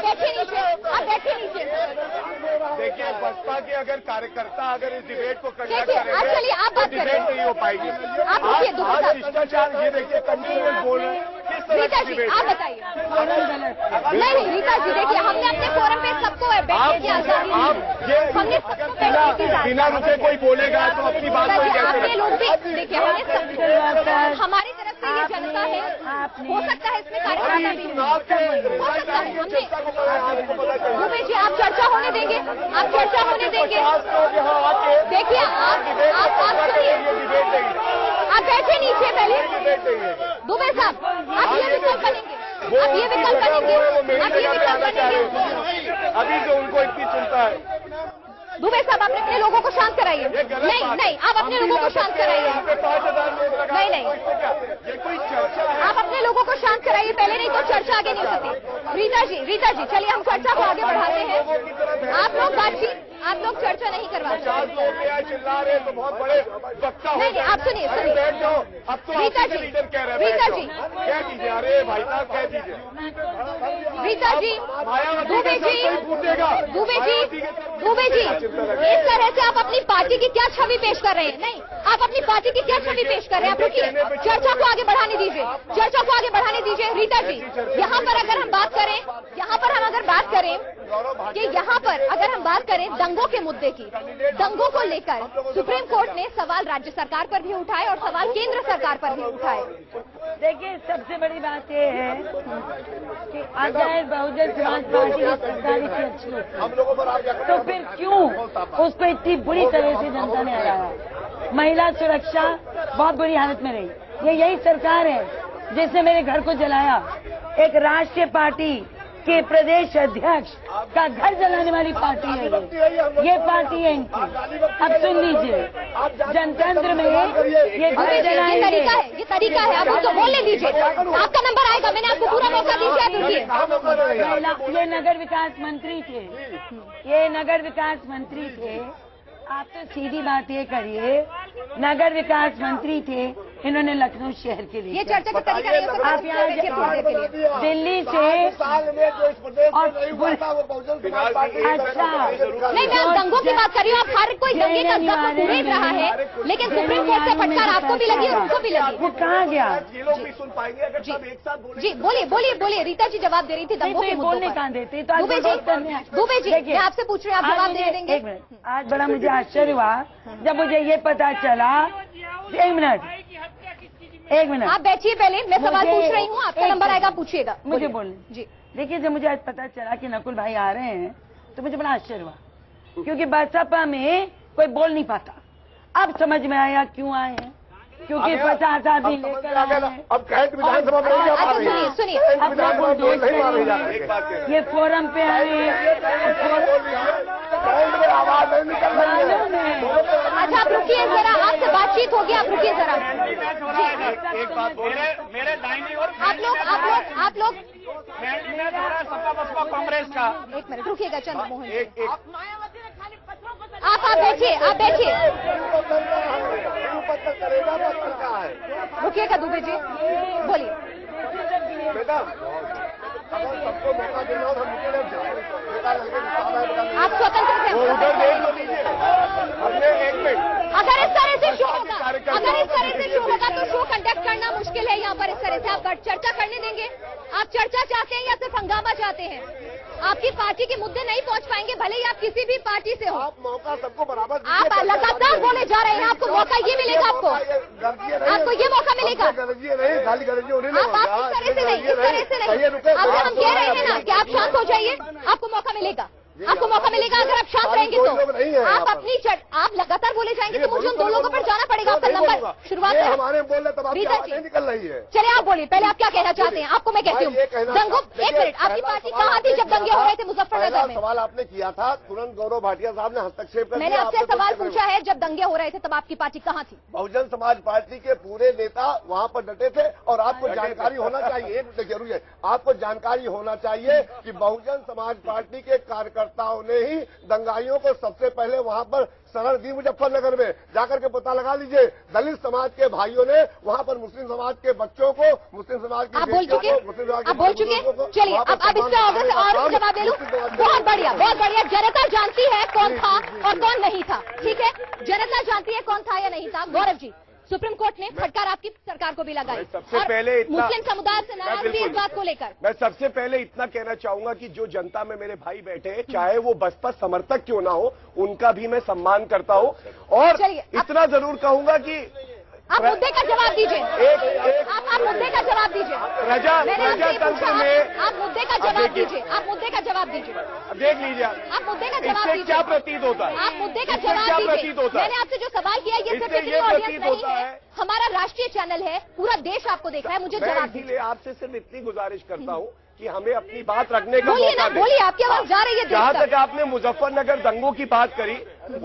बैठिए नीचे, आप बैठिए नीचे। देखिए, बसपा के अगर कार्यकर्ता अगर इस डिबेट को कंडक्ट देखिए, करेंगे आप चलिए, आप बात तो डिबेट नहीं हो पाएगी। आप रुकिए, आज शिष्टाचार ये देखिए कंटिन्यूअस बोल रहे हैं। किस तरह रीता की जी डिबेट आप बताइए। नहीं रीता जी देखिए, हमने अपने फोरम पे सबको बैठने की आजादी दी है। हमने सबको बैठने की आजादी बिना रुके कोई बोलेगा तो अपनी बात कोई कैसे आपने लोग भी देखिए, हमने हमारी तरफ से ये जनता है, हो सकता है इसमें कार्यकर्ता भी हो सकता है। हमने दुबे जी आप चर्चा होने देंगे, आप चर्चा होने देंगे। देखिए आप सुनिए, आप बैठे नीचे पहले। दुबे साहब आप ये विकल्प बनेंगे, आप ये विकल्प बनेंगे, आप ये विकल्प बनेंगे। अभी जो उनको इतनी चिंता है। दुबे साहब आपने अपने लोगों को शांत कराइए। नहीं नहीं, आप अपने लोगों को शांत कराइए। नहीं ये कोई चर्चा है? आप अपने लोगों को शांत कराइए पहले, नहीं तो चर्चा आगे नहीं हो सकती। रीता जी चलिए हम चर्चा को आगे बढ़ाते हैं। आप लोग बातचीत, आप लोग चर्चा नहीं करवा सकते। चिल्ला रहे तो बहुत बड़े वक्ता हो। नहीं आप सुनिए, बैठ जाओ। अब तो रीता जी, लीडर कह रहे हैं रीता जी कह दीजिए। अरे भाई साहब कह दीजिए। रीता जी, दुबे जी, पूछेगा दुबे जी इस तरह से आप अपनी पार्टी की क्या छवि पेश कर रहे हैं? नहीं, आप अपनी पार्टी की क्या छवि पेश कर रहे हैं? आप रुकिए, चर्चा को आगे बढ़ाने दीजिए, चर्चा को आगे बढ़ाने दीजिए। रीता जी यहाँ पर अगर हम बात करें, यहाँ पर हम अगर बात करें कि यहाँ पर अगर हम बात करें दंगों के मुद्दे की, दंगों को लेकर सुप्रीम कोर्ट ने सवाल राज्य सरकार पर भी उठाए और सवाल केंद्र सरकार पर भी उठाए। देखिए सबसे बड़ी बात यह है कि अगर बहुजन समाज पार्टी की सरकार इतनी अच्छी होती तो फिर क्यों उसको इतनी बुरी तरह से जनता ने हराया? महिला सुरक्षा बहुत बुरी हालत में रही। ये यही सरकार है जिसने मेरे घर को जलाया। एक राष्ट्रीय पार्टी के प्रदेश अध्यक्ष का घर जलाने वाली पार्टी है ये पार्टी है इनकी। अब सुन लीजिए, जनतंत्र में ये घर जलाएंगे, ये तरीका है, आप उसको बोलने दीजिए, आपका नंबर आएगा, मैंने आपको पूरा मौका दीजिए। ये नगर विकास मंत्री थे, ये नगर विकास मंत्री थे। आप तो सीधी बात ये करिए, नगर विकास मंत्री थे, इन्होंने लखनऊ शहर के लिए ये चर्चा का तरीका नहीं हो सकता। आप यहाँ दिल्ली से और अच्छा नहीं, मैं आप दंगों की बात कर रही हूँ। आप हर कोई दंगे का जख्म उड़ेल रहा है, लेकिन सुप्रीम कोर्ट से फटकार आपको भी लगी और उनको भी लगी। वो कहाँ गया? जी बोलिए। रीता जी जवाब दे रही थी दंगों के मुद्दों बोलने कहाँ देते? तो दुबे जी मैं आपसे पूछ रही हूँ, आप जवाब दे देंगे? एक मिनट, आज बड़ा मुझे आश्चर्य हुआ जब मुझे ये पता चला। एक मिनट आप बैठिए पहले, मैं सवाल पूछ रही हूँ, आपका नंबर आएगा, पूछिएगा। मुझे बोलने जी। देखिए जब मुझे आज पता चला कि नकुल भाई आ रहे हैं तो मुझे बड़ा आश्चर्य हुआ, क्योंकि बसपा में कोई बोल नहीं पाता। अब समझ में आया क्यों आए हैं, क्योंकि 50 आदमी लेकर आए हैं। अब कैद विधानसभा में नहीं आ रही है। सुनिए अपना बुलडोज करेंगे, ये फोरम पे आए हैं। आवाज नहीं निकल रही है। अच्छा आप रुकिए जरा, आपसे बातचीत होगी, आप रुकिए जरा। एक बात मेरे दाहिनी ओर आप लोग मैं थोड़ा सपा बसपा कांग्रेस का। एक मिनट रुकिएगा चंद्रमोहन, एक आप बैठिए, रुकिएगा दुबे जी, बोलिए। बेटा सबको मौका देना हो तो निकले आप स्वतंत्र से उधर देख लीजिए। हमने 1 मिनट अगर इस तरह से शो होगा तो शो कंडक्ट करना मुश्किल है यहाँ पर। इस तरह से आप चर्चा करने देंगे? आप चर्चा चाहते हैं या सिर्फ हंगामा चाहते हैं? आपकी पार्टी के मुद्दे नहीं पहुँच पाएंगे, भले ही आप किसी भी पार्टी से हो। आप मौका सबको बराबर, आप लगातार बोले जा रहे हैं, आपको मौका ये मिलेगा, आपको ये मौका मिलेगा। आप इस तरह से नहीं, अब हम कह रहे हैं ना कि आप शांत हो जाइए, आपको मौका मिलेगा, अगर आप शांत रहेंगे तो। आप लगातार बोले जाएंगे तो मुझे उन 2 लोगों पर जाना पड़ेगा। आपका नंबर शुरुआत है हमारे बोल रीता जी निकल रही है। चलिए आप बोलिए, पहले आप क्या कहना चाहते हैं? आपको मैं कहती हूँ दंगों, 1 मिनट, आपकी पार्टी कहाँ थी जब दंगे हो रहे थे मुजफ्फरनगर में? सवाल आपने किया था, तुरंत गौरव भाटिया साहब ने हस्तक्षेप कर दिया। मैंने आपसे सवाल पूछा है, जब दंगे हो रहे थे तब आपकी पार्टी कहाँ थी? बहुजन समाज पार्टी के पूरे नेता वहाँ पर डटे थे और आपको जानकारी होना चाहिए, एक जरूरी है, आपको जानकारी होना चाहिए कि बहुजन समाज पार्टी के कार्यकर्ता कार्यकर्ताओं ने ही दंगाइयों को सबसे पहले वहां पर शरण दी। मुजफ्फरनगर में जाकर के पता लगा लीजिए, दलित समाज के भाइयों ने वहां पर मुस्लिम समाज के बच्चों को, मुस्लिम समाज की बेटियों को, मुस्लिम समाज के बोल चुके। चलिए अब इस पे और जवाब दे लूं। बहुत बढ़िया, बहुत बढ़िया। जनता जानती है कौन था और कौन नहीं था, ठीक है, जनता जानती है कौन था या नहीं था। गौरव जी, सुप्रीम कोर्ट ने फटकार आपकी सरकार को भी लगाई, सबसे पहले मुस्लिम समुदाय से नाराज भी इस बात को लेकर। मैं सबसे पहले इतना कहना चाहूंगा कि जो जनता में मेरे भाई बैठे हैं, चाहे वो बसपा समर्थक क्यों ना हो, उनका भी मैं सम्मान करता हूं। और इतना जरूर कहूंगा कि आप मुद्दे का जवाब दीजिए। आप मुद्दे का जवाब दीजिए। प्रजातंत्र में आप मुद्दे का जवाब दीजिए। आप मुद्दे का जवाब दीजिए। देख लीजिए, आप मुद्दे का जवाब दीजिए। क्या प्रतीत होता है? आप मुद्दे का जवाब दीजिए। मैंने आपसे जो सवाल किया ये सिर्फ इतनी ऑडियंस नहीं है, हमारा राष्ट्रीय चैनल है, पूरा देश आपको देख रहा है, मुझे जवाब दीजिए। आपसे सिर्फ इतनी गुजारिश करता हूं कि हमें अपनी बात रखने का मौका दें। बोलिए, आपकी आवाज जा रही है। जहां तक आपने मुजफ्फरनगर दंगों की बात करी,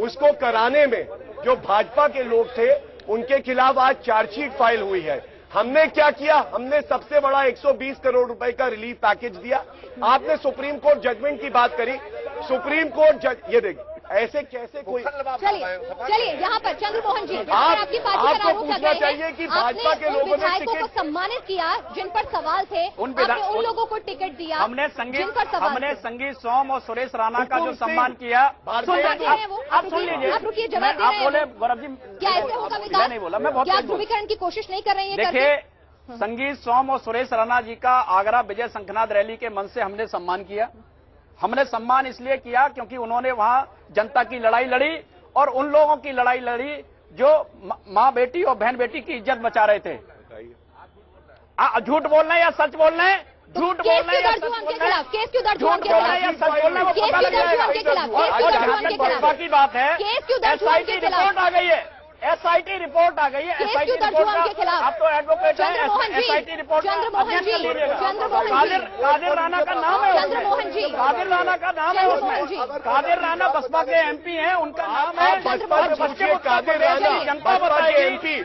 उसको कराने में जो भाजपा के लोग थे उनके खिलाफ आज चार्जशीट फाइल हुई है। हमने क्या किया? हमने सबसे बड़ा 120 करोड़ रुपए का रिलीफ पैकेज दिया। आपने सुप्रीम कोर्ट जजमेंट की बात करी, सुप्रीम कोर्ट ये देखिए ऐसे कैसे कोई। चलिए यहाँ पर चंद्रमोहन जी, आपकी पार्टी पर आरोप लगाए चाहिए कि भाजपा के लोगों ने विधायकों को सम्मानित किया जिन पर सवाल थे, आपने उन लोगों को टिकट दिया। हमने संगीत सोम और सुरेश राणा का जो सम्मान किया। आप सुन लीजिए, आप रुकिए, जवाब आप बोले गौरव जी, क्या ऐसे होगा विकास? नहीं बोला, मैं बहुत क्या ध्रुवीकरण की कोशिश नहीं कर रही है? देखिए, संगीत सोम और सुरेश राणा जी का आगरा विजय शंखनाद रैली के मन से हमने सम्मान किया। हमने सम्मान इसलिए किया क्योंकि उन्होंने वहां जनता की लड़ाई लड़ी और उन लोगों की लड़ाई लड़ी जो माँ बेटी और बहन बेटी की इज्जत बचा रहे थे। झूठ बोलना है या सच बोलना है? झूठ बोलना है या सच बोलना है? केस क्यों दर्ज हुआ? झूठ बोलना है या सच बोलना है? वो पता लग जाएगा। भाजपा की बात है, SIT रिपोर्ट आ गई है, SIT रिपोर्ट आ गई है। SIT रिपोर्ट का आप तो एडवोकेट हैं, SIT रिपोर्ट कादिर राणा का नाम है, कादिर राणा का नाम है उसमें। कादिर राणा बसपा के MP हैं, उनका नाम है। कादिर राणा जनता बताएगी,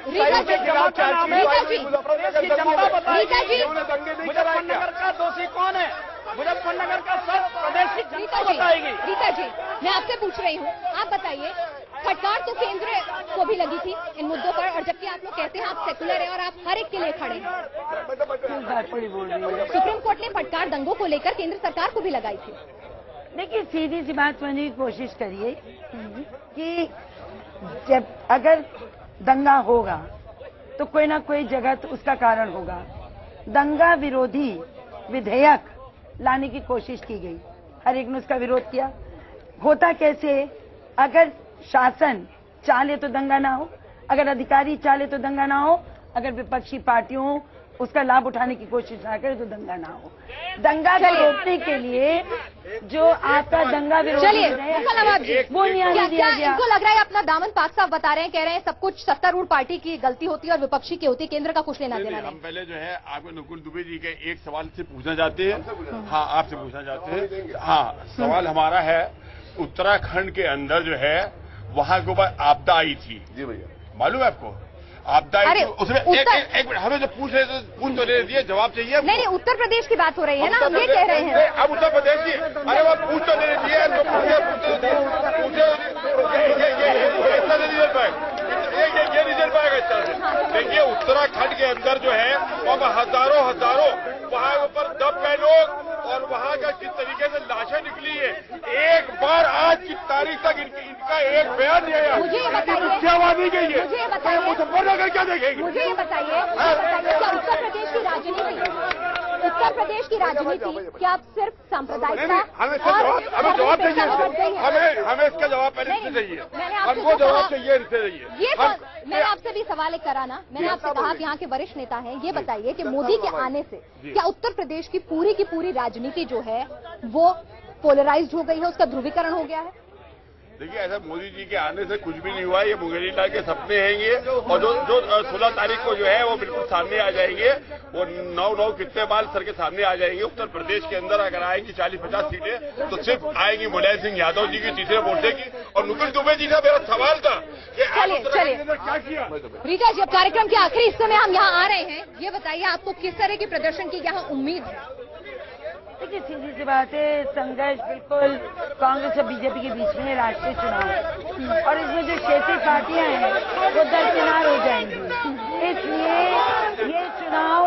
प्रदेश की जनता बताएगी मुजफ्फरनगर का दोषी कौन है, मुजफ्फरनगर का सब प्रदेश की जनता बताएगी। रीता जी, मैं आपसे पूछ रही हूँ, आप बताइए, फटकार तो केंद्र को भी लगी थी इन मुद्दों पर, और जबकि आप लोग कहते हैं आप सेकुलर हैं और आप हर एक के लिए खड़े हैं। सुप्रीम कोर्ट ने फटकार दंगों को लेकर केंद्र सरकार को भी लगाई थी। देखिए, सीधी सी बात समझने की कोशिश करिए कि जब अगर दंगा होगा तो कोई ना कोई जगह तो उसका कारण होगा। दंगा विरोधी विधेयक लाने की कोशिश की गई, हर एक ने उसका विरोध किया। होता कैसे, अगर शासन चाले तो दंगा ना हो, अगर अधिकारी चाले तो दंगा ना हो, अगर विपक्षी पार्टियों उसका लाभ उठाने की कोशिश ना करे तो दंगा ना हो। दंगा को रोकने के लिए जो आपका दंगा विरोधी वो न्याय दिया गया। इनको लग रहा है अपना दामन पाक साहब बता रहे हैं, कह रहे हैं सब कुछ सत्तारूढ़ पार्टी की गलती होती है और विपक्षी की होती है, केंद्र का कुछ लेना देना नहीं। हम पहले जो है आपको नुकुल दुबे जी के एक सवाल से पूछना चाहते हैं। हाँ, आपसे पूछना चाहते हैं। हाँ, सवाल हमारा है, उत्तराखंड के अंदर जो है वहां के ऊपर आपदा आई थी। जी भैया, मालूम है आपको? आपदा आई थी, उसमें एक मिनट, हमें जो पूछ रहे थे पूछ तो ले दिए, जवाब चाहिए। नहीं, उत्तर प्रदेश की बात हो रही है ना, हम ये कह रहे हैं। अब उत्तर प्रदेश की, अरे वो पूछ तो ले दिए, ये नहीं चल पाएगा इस तरह से। देखिए, उत्तराखंड के अंदर जो है वहाँ हजारों वहाँ ऊपर दब गए लोग और वहाँ का किस तरीके से लाशें निकली है। एक बार आज की तारीख तक इनका एक बयान नहीं आया। मुझे ये बताइए, क्या बात नहीं गई है? मुझे ये बताइए, मुजफ्फरनगर क्या देखेंगे? मुझे ये बताइए, क्या उत्तर प्रदेश की राजनीति क्या आप सिर्फ सांप्रदायिकता? हमें जवाब चाहिए, हमें इसका जवाब पहले इससे चाहिए, हमको जवाब चाहिए इनसे चाहिए। ये मैंने आपसे भी सवाल एक करा ना, मैंने आपसे कहा कि यहाँ के वरिष्ठ नेता हैं, ये बताइए कि मोदी के आने से क्या उत्तर प्रदेश की पूरी राजनीति जो है वो पोलराइज्ड हो गई है, उसका ध्रुवीकरण हो गया है? देखिए, ऐसा मोदी जी के आने से कुछ भी नहीं हुआ। ये मुंगेरी लाल के सपने हैं ये, और जो 16 तारीख को जो है वो बिल्कुल सामने आ जाएंगे। वो 9 कितने बाल सर के सामने आ जाएंगे। उत्तर प्रदेश के अंदर अगर आएंगी 40-50 सीटें तो सिर्फ आएंगी मुलायम सिंह यादव जी की, तीसरे मोर्चे की। और नुकुल दुबे जी का मेरा सवाल था कि चलिए क्या किया। रीता जी, अब कार्यक्रम के आखिरी हिस्से में हम यहाँ आ रहे हैं, ये बताइए आपको किस तरह के प्रदर्शन की यहाँ उम्मीद है? देखिए सीधी सी बात है, संघर्ष बिल्कुल कांग्रेस और बीजेपी के बीच में राष्ट्रीय चुनाव, और इसमें जो क्षेत्रीय पार्टियां हैं वो दरकिनार हो जाएंगी। इसलिए ये चुनाव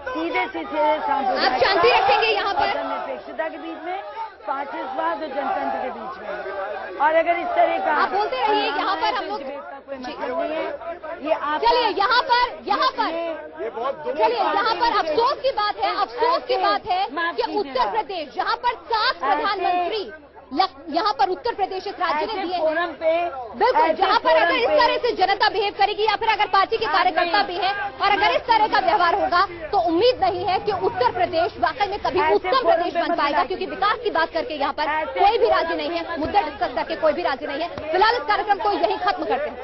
सीधे आप शांति रखेंगे यहाँ पर निरपेक्षता के बीच में, पार्टिस्वाद और जनतंत्र के बीच में। और अगर इस तरह का आप बोलते रहिए, यहाँ पर हम लोग का कोई मतलब नहीं है। ये आप चलिए यहाँ पर चलिए यहाँ पर अफसोस की बात है, अफसोस की बात है कि उत्तर प्रदेश जहाँ पर 7 प्रधानमंत्री यहाँ पर उत्तर प्रदेश इस राज्य ने दिए फोरम पे, बिल्कुल, जहाँ पर अगर इस तरह से जनता बिहेव करेगी या फिर अगर पार्टी के कार्यकर्ता भी है और अगर इस तरह का व्यवहार होगा तो उम्मीद नहीं है कि उत्तर प्रदेश वाकई में कभी उत्तम प्रदेश बन पाएगा, क्योंकि विकास की बात करके यहाँ पर कोई भी राजी नहीं है, मुद्दा डिस्कस करके कोई भी राजी नहीं है। फिलहाल इस कार्यक्रम को यहीं खत्म करते हैं।